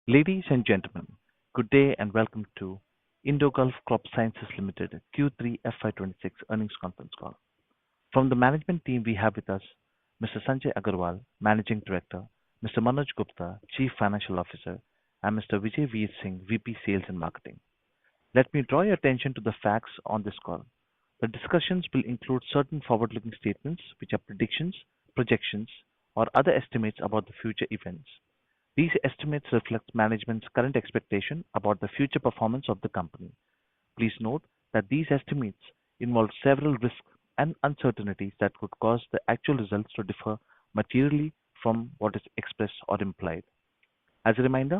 Ladies and gentlemen, good day and welcome to Indogulf Cropsciences Ltd. Q3 FY2026 earnings conference call. From the management team, we have with us Mr. Sanjay Agarwal, Managing Director, Mr. Manoj Gupta, Chief Financial Officer, and Mr. Vijay Veer Singh, VP Sales and Marketing. Let me draw your attention to the facts on this call. The discussions will include certain forward-looking statements, which are predictions, projections, or other estimates about the future events. These estimates reflect management's current expectation about the future performance of the company. Please note that these estimates involve several risks and uncertainties that could cause the actual results to differ materially from what is expressed or implied. As a reminder,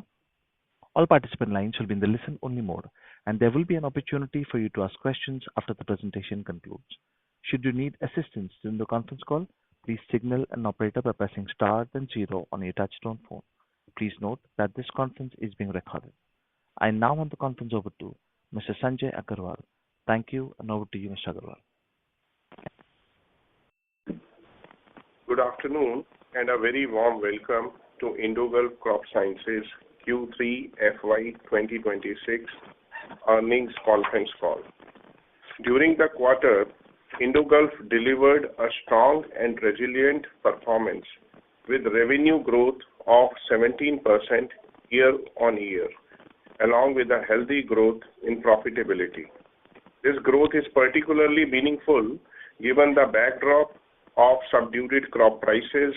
all participant lines will be in the listen-only mode, and there will be an opportunity for you to ask questions after the presentation concludes. Should you need assistance during the conference call, please signal an operator by pressing star then zero on your touchtone phone. Please note that this conference is being recorded. I now hand the conference over to Mr. Sanjay Agarwal. Thank you, and over to you, Mr. Agarwal. Good afternoon, and a very warm welcome to Indogulf Cropsciences Q3 FY2026 earnings conference call. During the quarter, Indogulf delivered a strong and resilient performance with revenue growth of 17% year-on-year, along with a healthy growth in profitability. This growth is particularly meaningful given the backdrop of subdued crop prices,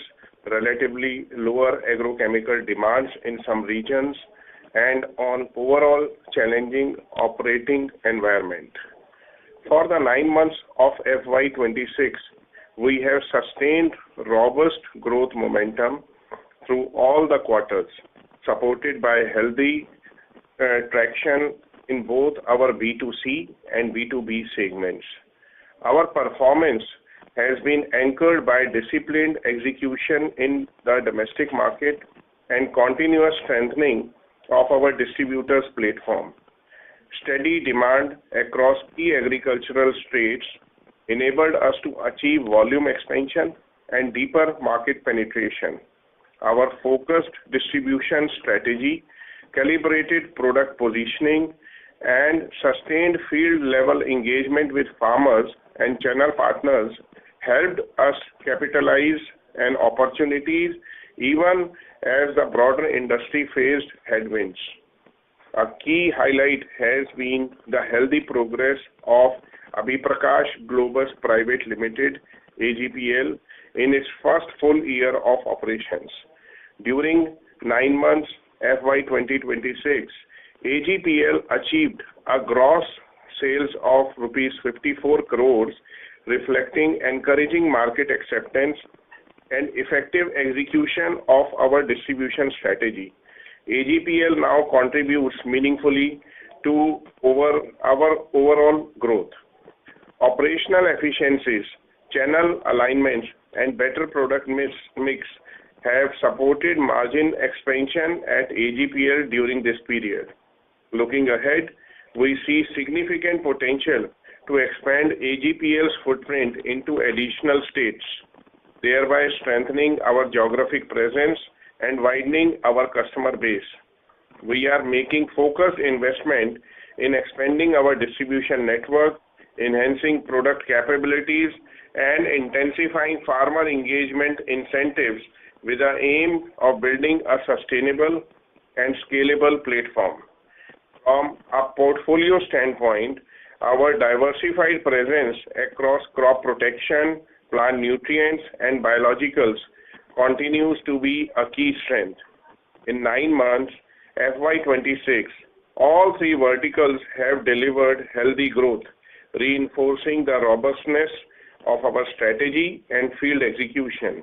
relatively lower agrochemical demands in some regions, and on overall challenging operating environment. For the 9 months of FY26, we have sustained robust growth momentum through all the quarters, supported by healthy traction in both our B2C and B2B segments. Our performance has been anchored by disciplined execution in the domestic market and continuous strengthening of our distributors' platform. Steady demand across key agricultural states enabled us to achieve volume expansion and deeper market penetration. Our focused distribution strategy, calibrated product positioning, and sustained field-level engagement with farmers and channel partners helped us capitalize on opportunities even as the broader industry faced headwinds. A key highlight has been the healthy progress of Abhiprakash Globus Private Limited (AGPL) in its first full year of operations. During 9 months FY2026, AGPL achieved a gross sales of rupees 54 crores, reflecting encouraging market acceptance and effective execution of our distribution strategy. AGPL now contributes meaningfully to our overall growth. Operational efficiencies, channel alignments, and better product mix have supported margin expansion at AGPL during this period. Looking ahead, we see significant potential to expand AGPL's footprint into additional states, thereby strengthening our geographic presence and widening our customer base. We are making focused investment in expanding our distribution network, enhancing product capabilities, and intensifying farmer engagement incentives with the aim of building a sustainable and scalable platform. From a portfolio standpoint, our diversified presence across crop protection, plant nutrients, and biologicals continues to be a key strength. In 9 months FY26, all 3 verticals have delivered healthy growth, reinforcing the robustness of our strategy and field execution.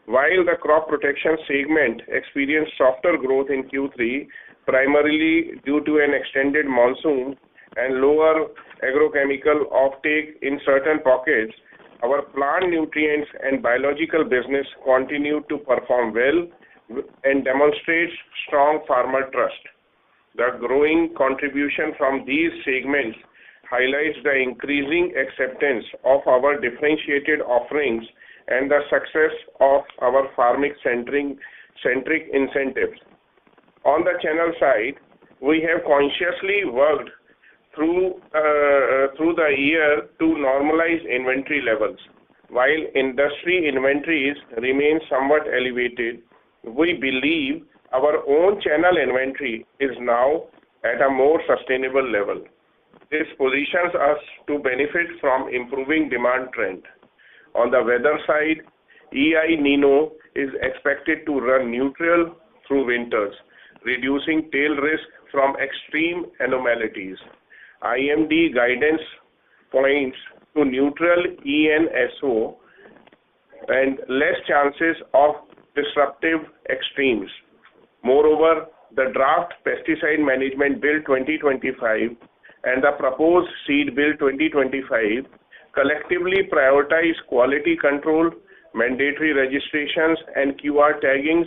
While the crop protection segment experienced softer growth in Q3, primarily due to an extended monsoon and lower agrochemical offtake in certain pockets, our plant nutrients and biological business continue to perform well and demonstrates strong farmer trust. The growing contribution from these segments highlights the increasing acceptance of our differentiated offerings and the success of our farming-centric incentives. On the channel side, we have consciously worked through the year to normalize inventory levels. While industry inventories remain somewhat elevated, we believe our own channel inventory is now at a more sustainable level. This positions us to benefit from improving demand trend. On the weather side, EI Nino is expected to run neutral through winters, reducing tail risk from extreme anomalies. IMD guidance points to neutral ENSO and less chances of disruptive extremes. Moreover, the draft Pesticide Management Bill 2025 and the proposed Seed Bill 2025 collectively prioritize quality control, mandatory registrations and QR taggings,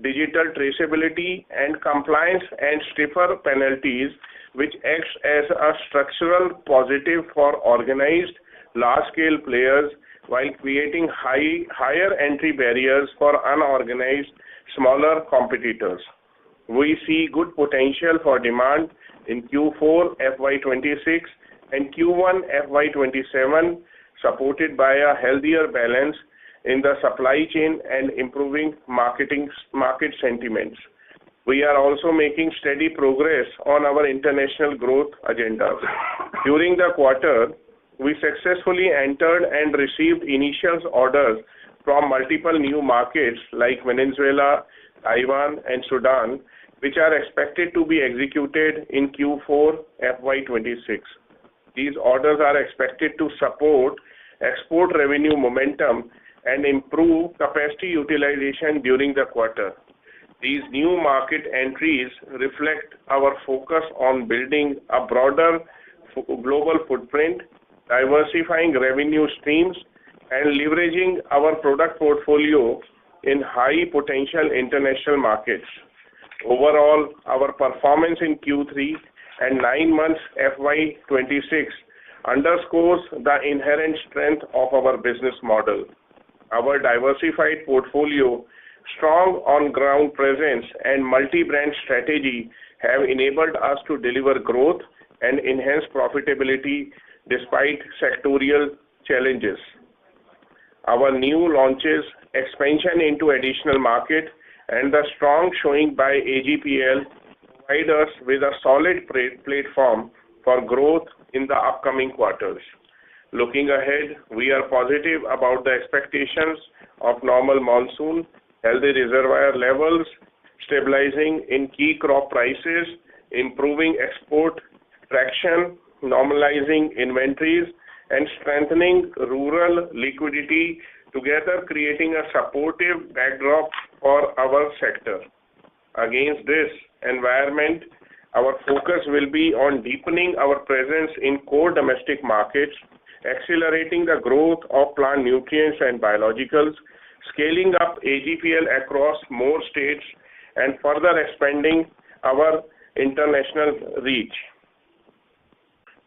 digital traceability and compliance, and stiffer penalties, which acts as a structural positive for organized large-scale players while creating higher entry barriers for unorganized smaller competitors. We see good potential for demand in Q4 FY26 and Q1 FY27, supported by a healthier balance in the supply chain and improving market sentiments. We are also making steady progress on our international growth agenda. During the quarter, we successfully entered and received initial orders from multiple new markets like Venezuela, Taiwan, and Sudan, which are expected to be executed in Q4 FY26. These orders are expected to support export revenue momentum and improve capacity utilization during the quarter. These new market entries reflect our focus on building a broader global footprint, diversifying revenue streams, and leveraging our product portfolio in high potential international markets. Overall, our performance in Q3 and 9 months FY26 underscores the inherent strength of our business model. Our diversified portfolio, strong on-ground presence, and multi-brand strategy have enabled us to deliver growth and enhance profitability despite sectorial challenges. Our new launches, expansion into additional market, and the strong showing by AGPL provide us with a solid platform for growth in the upcoming quarters. Looking ahead, we are positive about the expectations of normal monsoon, healthy reservoir levels, stabilizing in key crop prices, improving export traction, normalizing inventories, and strengthening rural liquidity, together creating a supportive backdrop for our sector. Against this environment, our focus will be on deepening our presence in core domestic markets, accelerating the growth of plant nutrients and biologicals, scaling up AGPL across more states, and further expanding our international reach.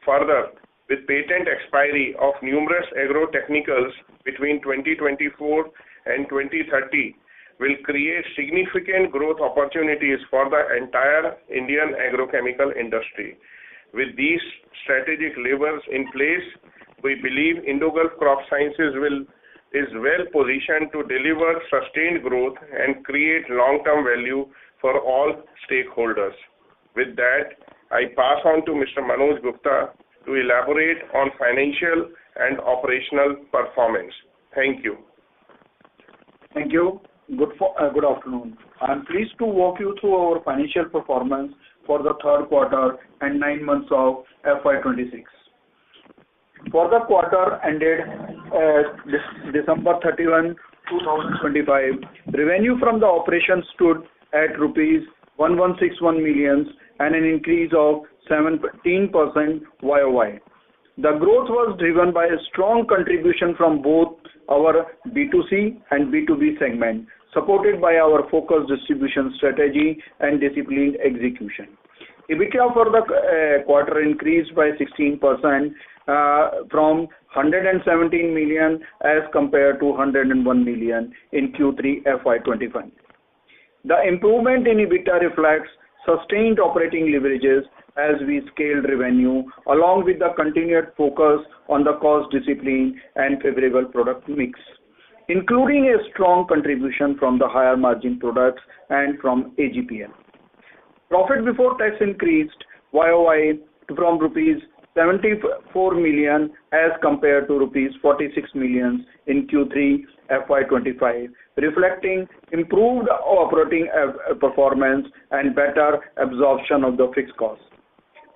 Further, with patent expiry of numerous agrotechnicals between 2024 and 2030, will create significant growth opportunities for the entire Indian agrochemical industry. With these strategic levers in place, we believe Indogulf Cropsciences is well positioned to deliver sustained growth and create long-term value for all stakeholders. With that, I pass on to Mr. Manoj Gupta to elaborate on financial and operational performance. Thank you. Thank you. Good afternoon. I am pleased to walk you through our financial performance for the third quarter and 9 months of FY26. For the quarter ended December 31, 2025, revenue from the operation stood at rupees 1161 million and an increase of 17% YOY. The growth was driven by a strong contribution from both our B2C and B2B segment, supported by our focused distribution strategy and disciplined execution. EBITDA for the quarter increased by 16% from 117 million as compared to 101 million in Q3 FY25. The improvement in EBITDA reflects sustained operating leverages as we scaled revenue, along with the continued focus on the cost discipline and favorable product mix, including a strong contribution from the higher margin products and from AGPL. Profit before tax increased YOY from rupees 74 million as compared to rupees 46 million in Q3 FY25, reflecting improved operating performance and better absorption of the fixed costs.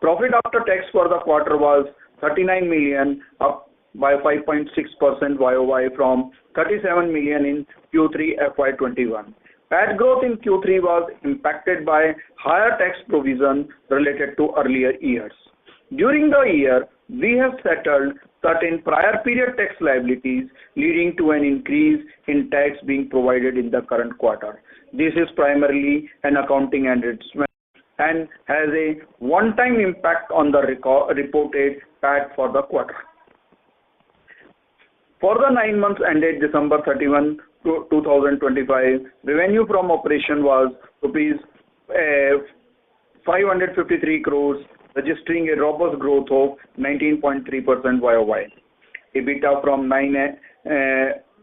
Profit after tax for the quarter was 39 million, up by 5.6% YOY from 37 million in Q3 FY21. PAT growth in Q3 was impacted by higher tax provision related to earlier years. During the year, we have settled certain prior period tax liabilities, leading to an increase in tax being provided in the current quarter. This is primarily an accounting adjustment and has a one-time impact on the reported PAT for the quarter. For the 9 months ended December 31, 2025, revenue from operation was rupees 553 crores, registering a robust growth of 19.3% YOY. EBITDA from 9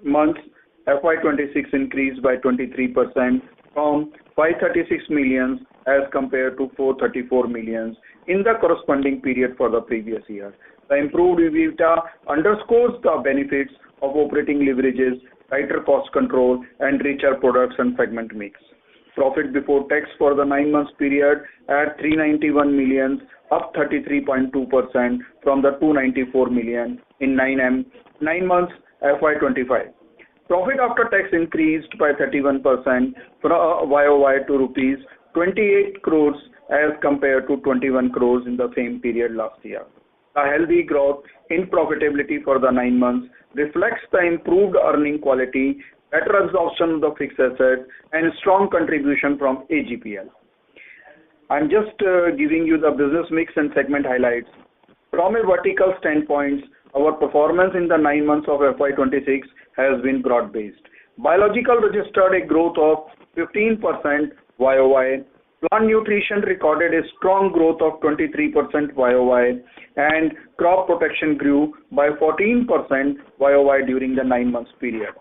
months FY26 increased by 23% from 536 million as compared to 434 million in the corresponding period for the previous year. The improved EBITDA underscores the benefits of operating leverages, tighter cost control, and richer products and segment mix. Profit before tax for the 9 months period at 391 million, up 33.2% from the 294 million in 9 months FY25. Profit after tax increased by 31% from YOY to rupees 28 crores as compared to 21 crores in the same period last year. A healthy growth in profitability for the 9 months reflects the improved earning quality, better absorption of the fixed assets, and strong contribution from AGPL. I'm just giving you the business mix and segment highlights. From a vertical standpoint, our performance in the 9 months of FY26 has been broad-based. Biological registered a growth of 15% YOY. Plant nutrition recorded a strong growth of 23% YOY, and crop protection grew by 14% YOY during the 9 months period.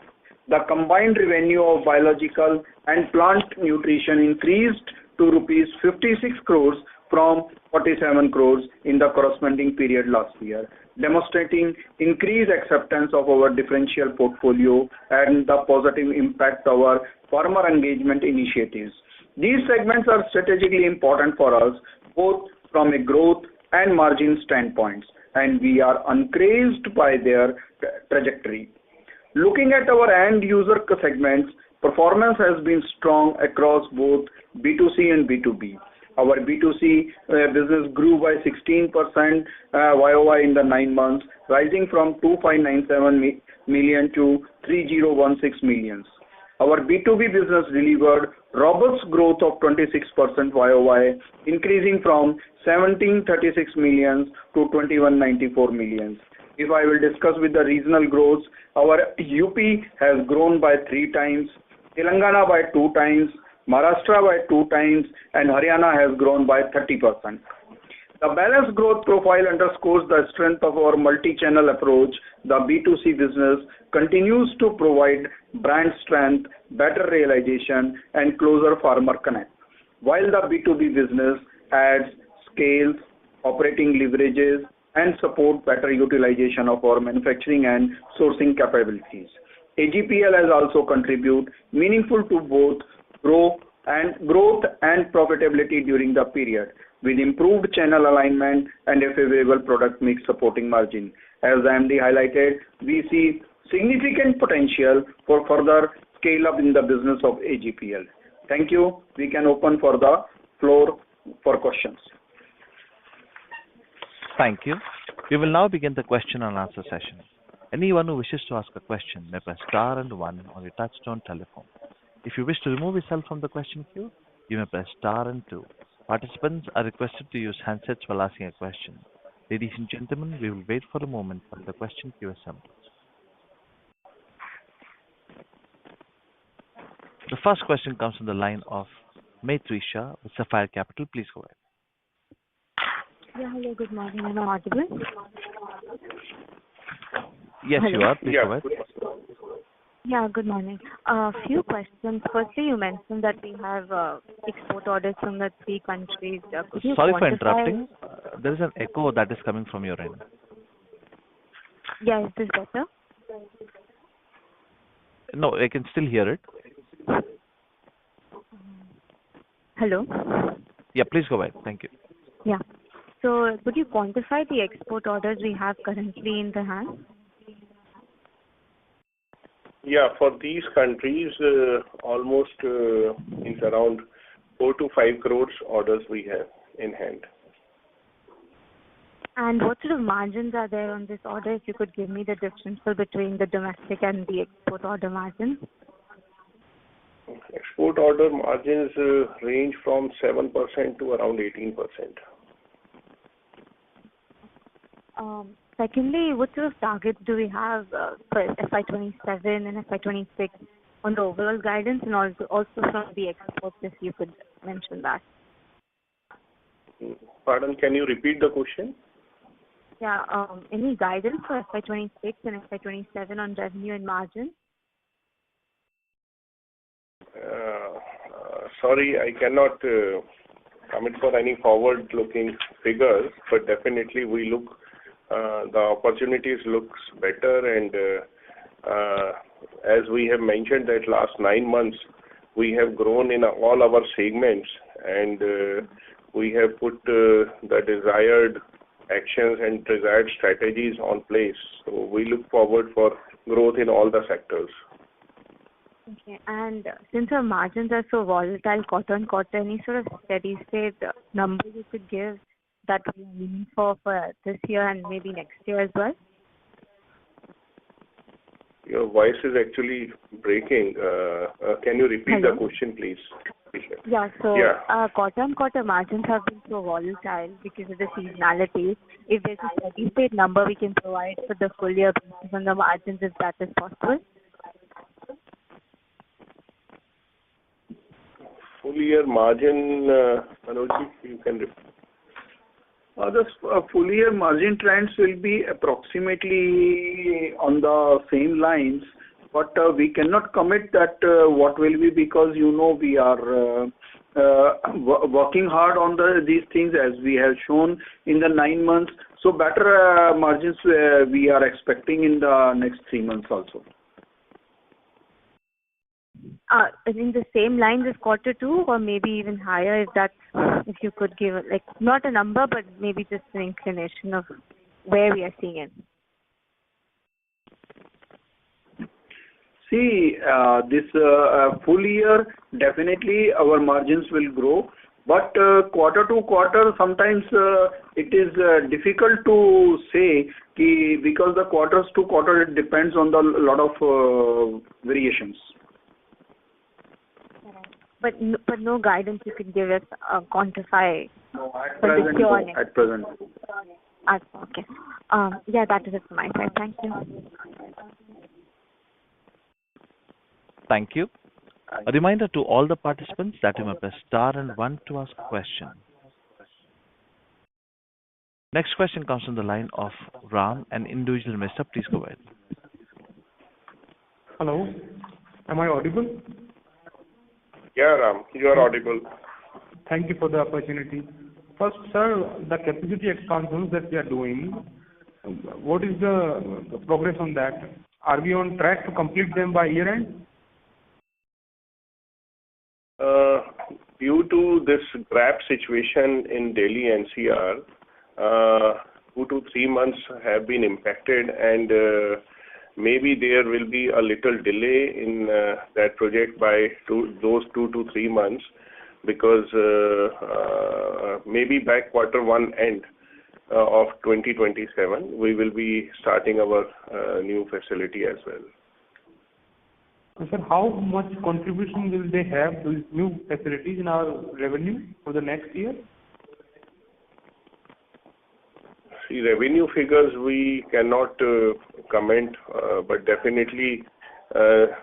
The combined revenue of biological and plant nutrition increased to rupees 56 crores from 47 crores in the corresponding period last year, demonstrating increased acceptance of our differential portfolio and the positive impact of our farmer engagement initiatives. These segments are strategically important for us, both from a growth and margin standpoints, and we are encouraged by their trajectory. Looking at our end user segments, performance has been strong across both B2C and B2B. Our B2C business grew by 16% YOY in the 9 months, rising from 2597 million to 3016 million. Our B2B business delivered robust growth of 26% YOY, increasing from 1736 million to 2194 million. If I will discuss with the regional growth, our UP has grown by 3 times, Telangana by 2 times, Maharashtra by 2 times, and Haryana has grown by 30%. The balanced growth profile underscores the strength of our multi-channel approach. The B2C business continues to provide brand strength, better realization, and closer farmer connect, while the B2B business adds scales, operating leverages, and support better utilization of our manufacturing and sourcing capabilities. AGPL has also contributed meaningful to both growth and profitability during the period, with improved channel alignment and a favorable product mix supporting margin. As MD highlighted, we see significant potential for further scale up in the business of AGPL. Thank you. We can open for the floor for questions. Thank you. We will now begin the question and answer session. Anyone who wishes to ask a question may press star and 1 on your touchtone telephone. If you wish to remove yourself from the question queue, you may press star and 2. Participants are requested to use handsets while asking a question. Ladies and gentlemen, we will wait for a moment while the question queue assembles. The first question comes from the line of Maitri Shah with Sapphire Capital. Please go ahead. Yeah, hello, good morning. Am I audible? Yes, Hello. you are. Please go ahead. Yeah, good morning. A few questions. Firstly, you mentioned that we have export orders from the three countries. Could you Sorry for quantify? interrupting. There is an echo that is coming from your end. Yeah, is this better? No, I can still hear it. Hello? Yeah, please go ahead. Thank you. Yeah. So, could you quantify the export orders we have currently in the hand? Yeah, for these countries, almost it's around 4 to 5 crores orders we have in hand. And what sort of margins are there on this order? If you could give me the differential between the domestic and the export order margin. Export order margins range from 7% to around 18%. Secondly, what sort of targets do we have for FY27 and FY26 on the overall guidance and also from the exports, if you could mention that? Pardon, can you repeat the question? Yeah, any guidance for FY26 and FY27 on revenue and margin? Sorry, I cannot comment for any forward-looking figures, but definitely we look, the opportunities looks better, and as we have mentioned that last 9 months we have grown in all our segments, and we have put the desired actions and desired strategies on place. So we look forward for growth in all the sectors. Okay, and since our margins are so volatile quarter on quarter, any sort of steady state number you could give that we are aiming for this year and maybe next year as well? Your voice is actually breaking. Can you repeat Hello? the question, please? Yeah, so Yeah. quarter-on-quarter margins have been so volatile because of the seasonality. If there's a steady state number we can provide for the full year basis on the margins, if that is possible. Full year margin, Manoj, you can repeat. The full year margin trends will be approximately on the same lines, but we cannot commit that what will be, because we are working hard on these things as we have shown in the 9 months. So better margins we are expecting in the next 3 months also. In the same lines as quarter two, or maybe even higher, if you could give like not a number, but maybe just an inclination of where we are seeing it. See, this full year, definitely our margins will grow, but quarter to quarter, sometimes it is difficult to say because the quarters to quarter, it depends on the lot of variations. But no guidance you can give us, quantify. No, at for this present. year No, or next. at present. Okay. Yeah, that is it from my side. Thank you. Thank you. A reminder to all the participants that you may press star and one to ask a question. Next question comes from the line of Ram, an individual investor. Please go ahead. Hello, am I audible? Yeah, Ram, you are audible. Thank you for the opportunity. First, sir, the capacity expansions that we are doing, what is the progress on that? Are we on track to complete them by year end? Due to this GRAP situation in Delhi NCR, 2 to 3 months have been impacted, and maybe there will be a little delay in that project by those 2 to 3 months, because maybe by quarter one end of 2027, we will be starting our new facility as well. Sir, how much contribution will they have, these new facilities, in our revenue for the next year? See, revenue figures we cannot comment, but definitely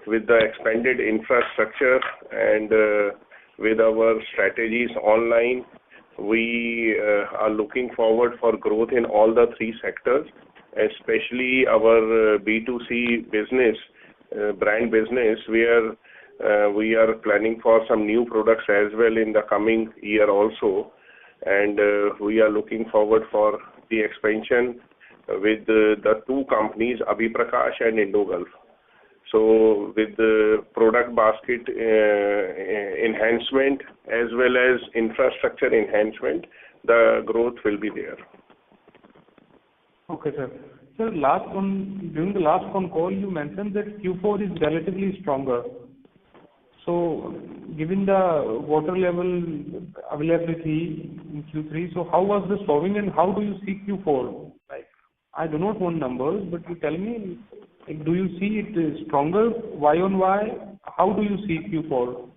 with the expanded infrastructure and with our strategies online, we are looking forward for growth in all the three sectors, especially our B2C business, brand business, where we are planning for some new products as well in the coming year also. And we are looking forward for the expansion with the two companies, Abhiprakash and Indogulf. So with the product basket enhancement as well as infrastructure enhancement, the growth will be there. Okay, sir. Sir, during the last phone call, you mentioned that Q4 is relatively stronger. So, given the water level availability in Q3, so how was the sowing and how do you see Q4? Like, I do not want numbers, but you tell me, like, do you see it stronger Y on Y? How do you see Q4?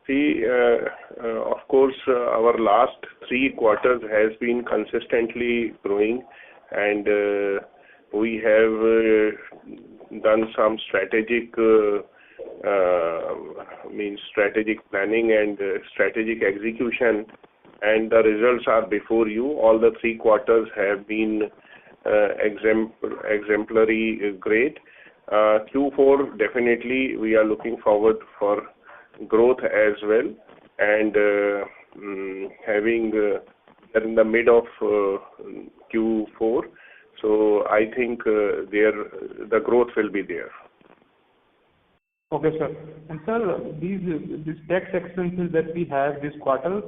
See, of course, our last 3 quarters has been consistently growing, and we have done some strategic planning and strategic execution, and the results are before you. All the 3 quarters have been exemplary great. Q4 definitely we are looking forward for growth as well, and having in the mid of Q4, so I think the growth will be there. Okay, sir. And sir, these tax expenses that we have this quarter,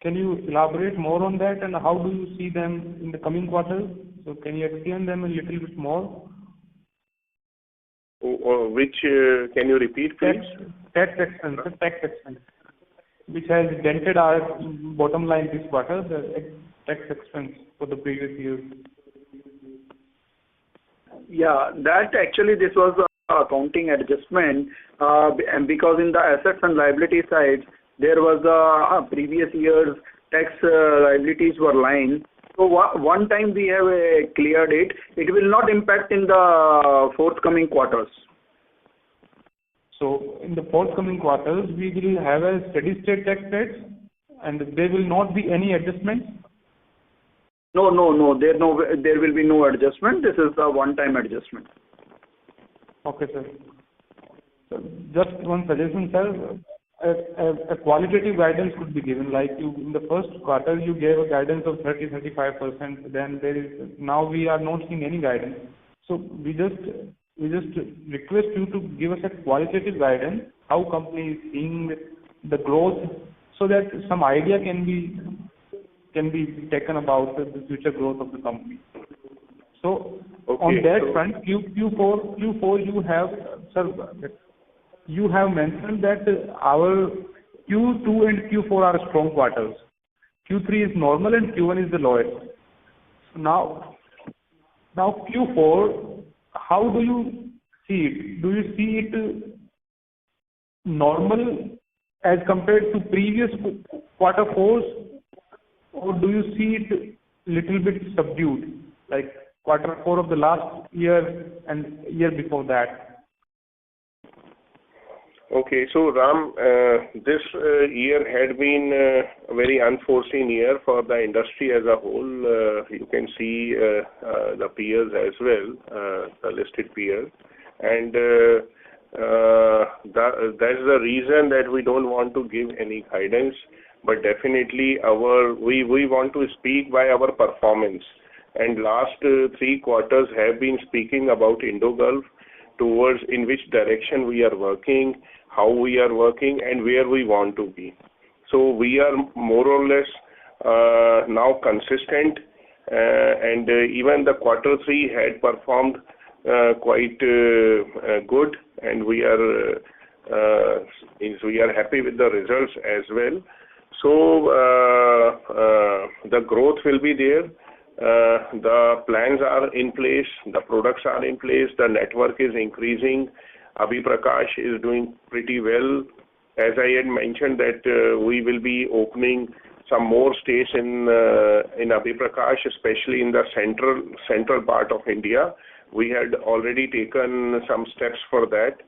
can you elaborate more on that, and how do you see them in the coming quarters? So can you explain them a little bit more? Which can you repeat, please? Tax expense, which has dented our bottom line this quarter, the tax expense for the previous years. Yeah, that actually this was a accounting adjustment, and because in the assets and liability side, there was a previous year's tax liabilities were lying. So one time we have cleared it. It will not impact in the forthcoming quarters. So in the forthcoming quarters, we will have a steady state tax rate, and there will not be any adjustments? No. There will be no adjustment. This is a one-time adjustment. Okay, sir. So just one suggestion, sir. A qualitative guidance could be given. Like in the first quarter, you gave a guidance of 30-35%. Then now we are not seeing any guidance. So we just request you to give us a qualitative guidance how company is seeing the growth, so that some idea can be taken about the future growth of the company. So okay, on that front, Q4 you have, sir, you have mentioned that our Q2 and Q4 are strong quarters. Q3 is normal and Q1 is the lowest. So now Q4, how do you see it? Do you see it normal as compared to previous quarter fours, or do you see it little bit subdued, like quarter four of the last year and year before that? Okay, so Ram, this year had been a very unforeseen year for the industry as a whole. You can see the peers as well, the listed peers, and that's the reason that we don't want to give any guidance. But definitely we want to speak by our performance, and last 3 quarters have been speaking about Indogulf, towards in which direction we are working, how we are working, and where we want to be. So we are more or less now consistent, and even the quarter 3 had performed quite good, and we are happy with the results as well. So the growth will be there. The plans are in place, the products are in place, the network is increasing. Abhiprakash is doing pretty well. As I had mentioned that we will be opening some more states in Abhiprakash, especially in the central part of India, We had already taken some steps for that.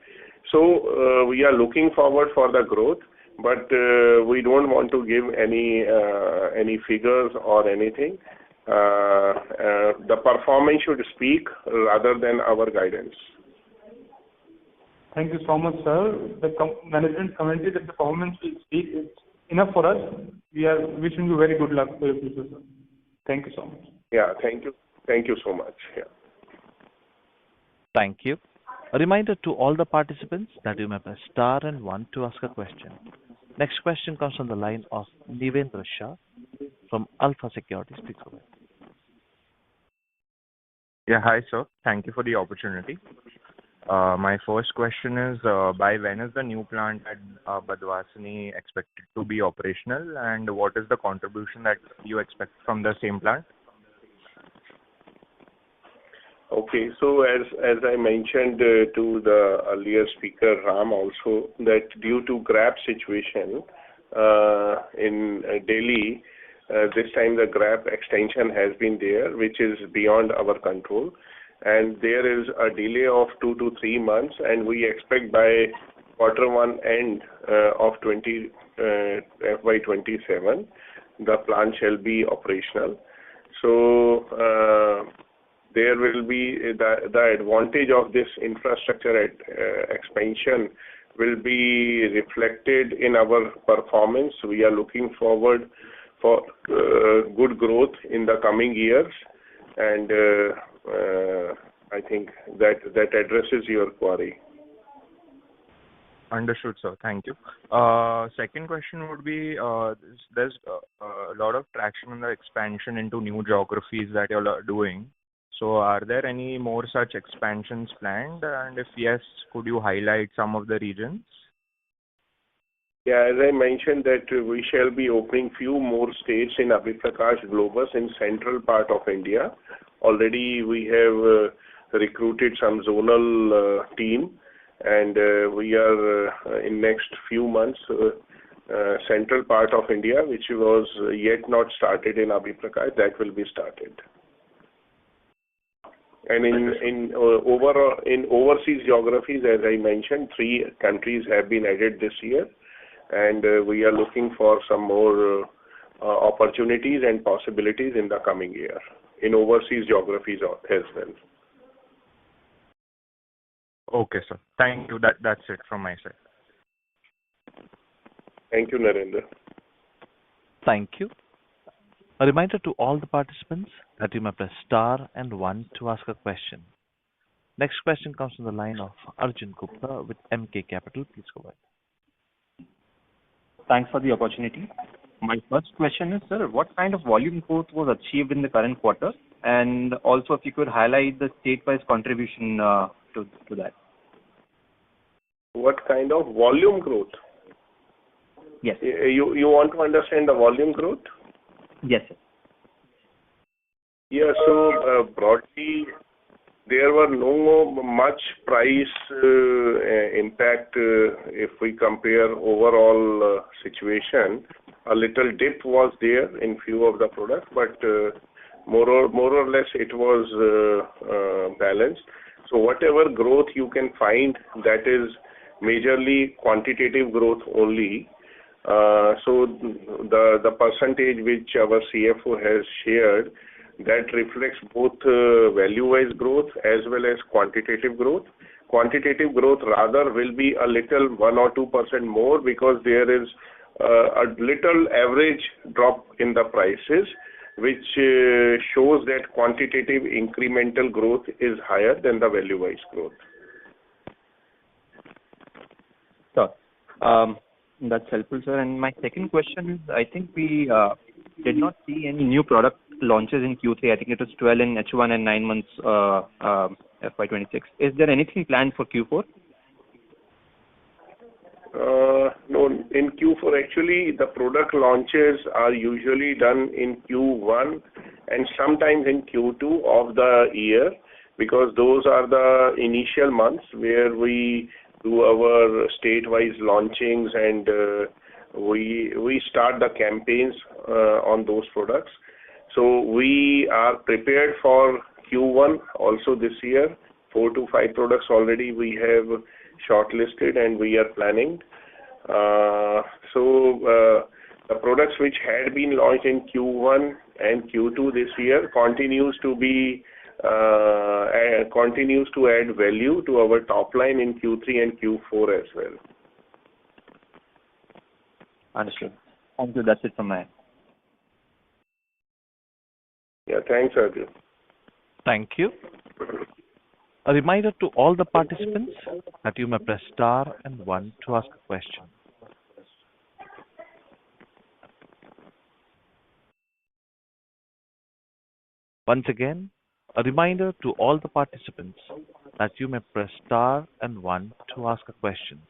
So we are looking forward for the growth, but we don't want to give any figures or anything. The performance should speak rather than our guidance. Thank you so much, sir. The management commented that the performance will speak. It's enough for us. We are wishing you very good luck for your future, sir. Thank you so much. Yeah, thank you. Thank you so much. Yeah. Thank you. A reminder to all the participants that you may press star and one to ask a question. Next question comes from the line of Nivendra Shah from Alpha Securities. Please go ahead. Yeah, hi, sir. Thank you for the opportunity. My first question is, by when is the new plant at Badwasani expected to be operational, and what is the contribution that you expect from the same plant? Okay, so as I mentioned to the earlier speaker, Ram, also, that due to GRAP situation in Delhi, this time the GRAP extension has been there, which is beyond our control. And there is a delay of 2 to 3 months, and we expect by Q1 end of FY27, the plant shall be operational. So there will be the advantage of this infrastructure expansion will be reflected in our performance. We are looking forward for good growth in the coming years, and I think that addresses your query. Understood, sir. Thank you. Second question would be, there's a lot of traction in the expansion into new geographies that you are doing. So are there any more such expansions planned? And if yes, could you highlight some of the regions? Yeah, as I mentioned that we shall be opening few more states in Abhiprakash Globus in central part of India. Already we have recruited some zonal team, and we are in next few months central part of India, which was yet not started in Abhiprakash, that will be started. And in overseas geographies, as I mentioned, 3 countries have been added this year, and we are looking for some more opportunities and possibilities in the coming year in overseas geographies as well. Okay, sir. Thank you. That's it from my side. Thank you, Narendra. Thank you. A reminder to all the participants that you may press star and one to ask a question. Next question comes from the line of Arjun Gupta with MK Capital. Please go ahead. Thanks for the opportunity. My first question is, sir, what kind of volume growth was achieved in the current quarter? And also, if you could highlight the state-wise contribution to that. What kind of volume growth? Yes. You want to understand the volume growth? Yes, sir. Yeah, so broadly, there were no much price impact if we compare overall situation. A little dip was there in few of the products, but more or less it was balanced. So whatever growth you can find, that is majorly quantitative growth only. So the percentage which our CFO has shared, that reflects both value-wise growth as well as quantitative growth. Quantitative growth rather will be a little 1 or 2% more because there is a little average drop in the prices, which shows that quantitative incremental growth is higher than the value-wise growth. Sure. That's helpful, sir. And my second question is, I think we did not see any new product launches in Q3. I think it was 12 in H1 and 9 months FY26. Is there anything planned for Q4? No, in Q4 actually the product launches are usually done in Q1 and sometimes in Q2 of the year, because those are the initial months where we do our state-wise launchings and we start the campaigns on those products. So we are prepared for Q1 also this year. 4 to 5 products already we have shortlisted and we are planning. The products which had been launched in Q1 and Q2 this year continues to add value to our top line in Q3 and Q4 as well. Understood. Thank you. That's it from my end. Yeah, thanks, Arjun. Thank you. A reminder to all the participants that you may press star and one to ask a question. Once again, a reminder to all the participants that you may press star and one to ask a question.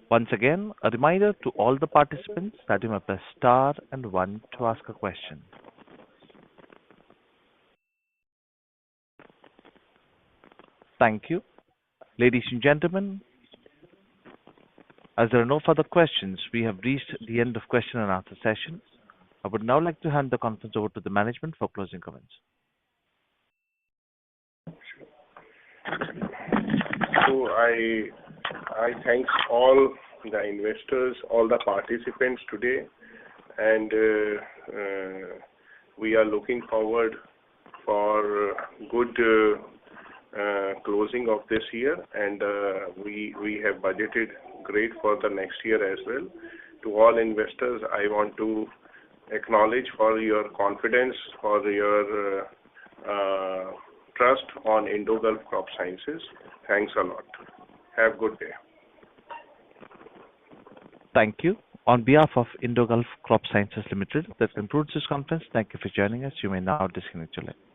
Once again, a reminder to all the participants that you may press star and one to ask a question. Thank you. Ladies and gentlemen, as there are no further questions, we have reached the end of question and answer session. I would now like to hand the conference over to the management for closing comments. So I thank all the investors, all the participants today, and we are looking forward for good closing of this year, and we have budgeted great for the next year as well. To all investors, I want to acknowledge for your confidence, for your trust on Indogulf Cropsciences. Thanks a lot. Have a good day. Thank you. On behalf of Indogulf Cropsciences Ltd, that concludes this conference. Thank you for joining us. You may now disconnect your line.